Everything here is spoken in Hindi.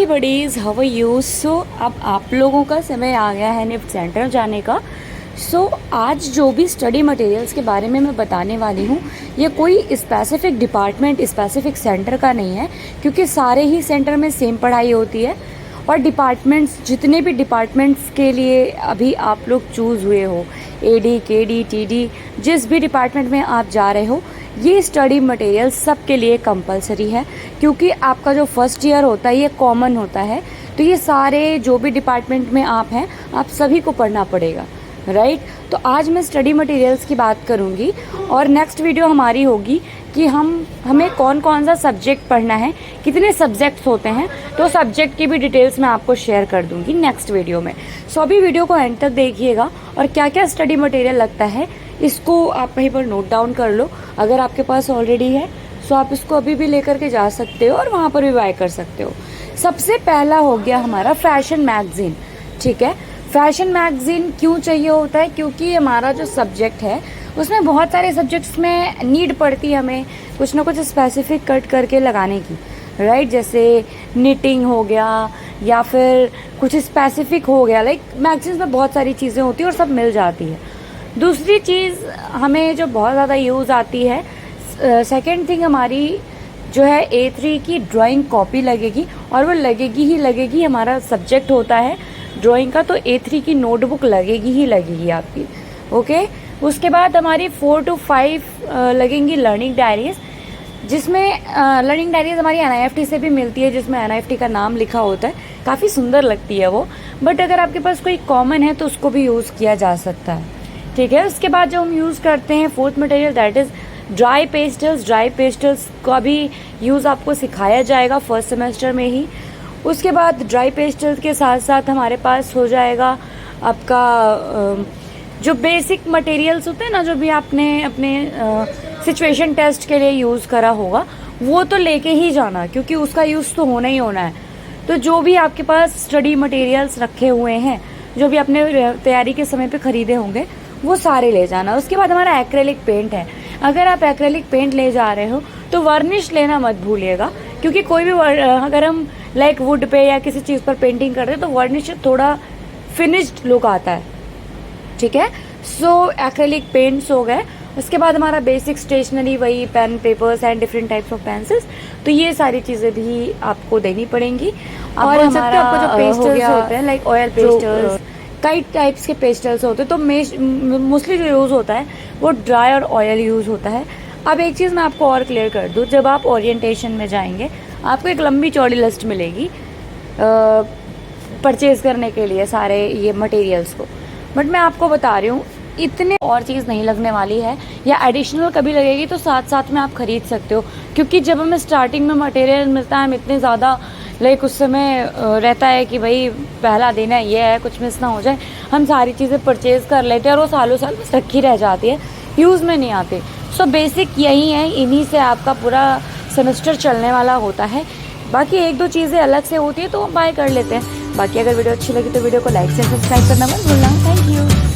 Hi buddies, how are you. So अब आप लोगों का समय आ गया है निफ्ट सेंटर जाने का। सो आज जो भी स्टडी मटेरियल्स के बारे में मैं बताने वाली हूँ, ये कोई स्पेसिफिक डिपार्टमेंट स्पेसिफिक सेंटर का नहीं है, क्योंकि सारे ही सेंटर में सेम पढ़ाई होती है। और डिपार्टमेंट्स, जितने भी डिपार्टमेंट्स के लिए अभी आप लोग चूज़ हुए हो, एडी, केडी, टीडी, जिस भी डिपार्टमेंट में आप जा रहे हो, ये स्टडी मटेरियल सबके लिए कंपलसरी है, क्योंकि आपका जो फर्स्ट ईयर होता है ये कॉमन होता है। तो ये सारे जो भी डिपार्टमेंट में आप हैं, आप सभी को पढ़ना पड़ेगा, राइट। तो आज मैं स्टडी मटेरियल्स की बात करूंगी और नेक्स्ट वीडियो हमारी होगी कि हमें कौन कौन सा सब्जेक्ट पढ़ना है, कितने सब्जेक्ट्स होते हैं, तो सब्जेक्ट की भी डिटेल्स मैं आपको शेयर कर दूंगी नेक्स्ट वीडियो में। सो अभी वीडियो को एंड तक देखिएगा और क्या क्या स्टडी मटेरियल लगता है इसको आप वहीं पर नोट डाउन कर लो। अगर आपके पास ऑलरेडी है सो आप इसको अभी भी लेकर के जा सकते हो और वहाँ पर भी बाय कर सकते हो। सबसे पहला हो गया हमारा फैशन मैगजीन, ठीक है। फैशन मैगजीन क्यों चाहिए होता है, क्योंकि हमारा जो सब्जेक्ट है उसमें बहुत सारे सब्जेक्ट्स में नीड पड़ती है हमें कुछ ना कुछ स्पेसिफिक कट करके लगाने की, राइट। जैसे निटिंग हो गया या फिर कुछ स्पेसिफिक हो गया, लाइक मैगजीन्स में बहुत सारी चीज़ें होती है और सब मिल जाती है। दूसरी चीज़ हमें जो बहुत ज़्यादा यूज़ आती है, सेकेंड थिंग हमारी जो है A3 की ड्राइंग कॉपी लगेगी, और वो लगेगी ही लगेगी। हमारा सब्जेक्ट होता है ड्राइंग का, तो A3 की नोटबुक लगेगी ही लगेगी आपकी, ओके। उसके बाद हमारी 4 to 5 लगेंगी लर्निंग डायरीज, जिसमें लर्निंग डायरीज हमारी NIFT से भी मिलती है, जिसमें NIFT का नाम लिखा होता है। काफ़ी सुंदर लगती है वो, बट अगर आपके पास कोई कॉमन है तो उसको भी यूज़ किया जा सकता है, ठीक है। उसके बाद जो हम यूज़ करते हैं fourth material, that is dry pastels. Dry pastels का भी यूज़ आपको सिखाया जाएगा फर्स्ट सेमेस्टर में ही। उसके बाद ड्राई पेस्टल्स के साथ साथ हमारे पास हो जाएगा आपका जो बेसिक मटेरियल्स होते हैं ना, जो भी आपने अपने सिचुएशन टेस्ट के लिए यूज़ करा होगा, वो तो लेके ही जाना, क्योंकि उसका यूज़ तो होना ही होना है। तो जो भी आपके पास स्टडी मटेरियल्स रखे हुए हैं, जो भी आपने तैयारी के समय पे ख़रीदे होंगे, वो सारे ले जाना। उसके बाद हमारा एक्रेलिक पेंट है। अगर आप एक्रेलिक पेंट ले जा रहे हो तो वर्निश लेना मत भूलिएगा, क्योंकि कोई भी अगर हम लाइक वुड पे या किसी चीज़ पर पेंटिंग कर रहे हैं तो वर्निश थोड़ा फिनिश्ड लुक आता है, ठीक है। सो एक्रेलिक पेंट्स हो गए। उसके बाद हमारा बेसिक स्टेशनरी, वही pen, papers and different types of pencils, तो ये सारी चीज़ें भी आपको देनी पड़ेंगी। और हमारा आपको जो पेस्टल्स होते हैं, लाइक ऑयल पेस्टल्स, कई टाइप्स के पेस्टल्स होते हैं, तो मोस्टली जो यूज़ होता है वो ड्राई और ऑयल यूज़ होता है। अब एक चीज़ मैं आपको और क्लियर कर दूँ, जब आप ओरिएंटेशन में जाएंगे आपको एक लंबी चौड़ी लिस्ट मिलेगी परचेज करने के लिए सारे ये मटेरियल्स को, बट मैं आपको बता रही हूँ इतने और चीज़ नहीं लगने वाली है, या एडिशनल कभी लगेगी तो साथ साथ में आप खरीद सकते हो। क्योंकि जब हमें स्टार्टिंग में मटेरियल मिलता है, हम इतने ज़्यादा लाइक उस समय रहता है कि भाई पहला दिन है, ये है, कुछ मिस ना हो जाए, हम सारी चीज़ें परचेज़ कर लेते हैं और वो सालों साल बस रखी रह जाती है, यूज़ में नहीं आते। सो बेसिक यही है, इन्हीं से आपका पूरा सेमेस्टर चलने वाला होता है। बाकी एक दो चीज़ें अलग से होती है तो हम बाय कर लेते हैं। बाकी अगर वीडियो अच्छी लगी तो वीडियो को लाइक से सब्सक्राइब करना मत भूलना। Thank you.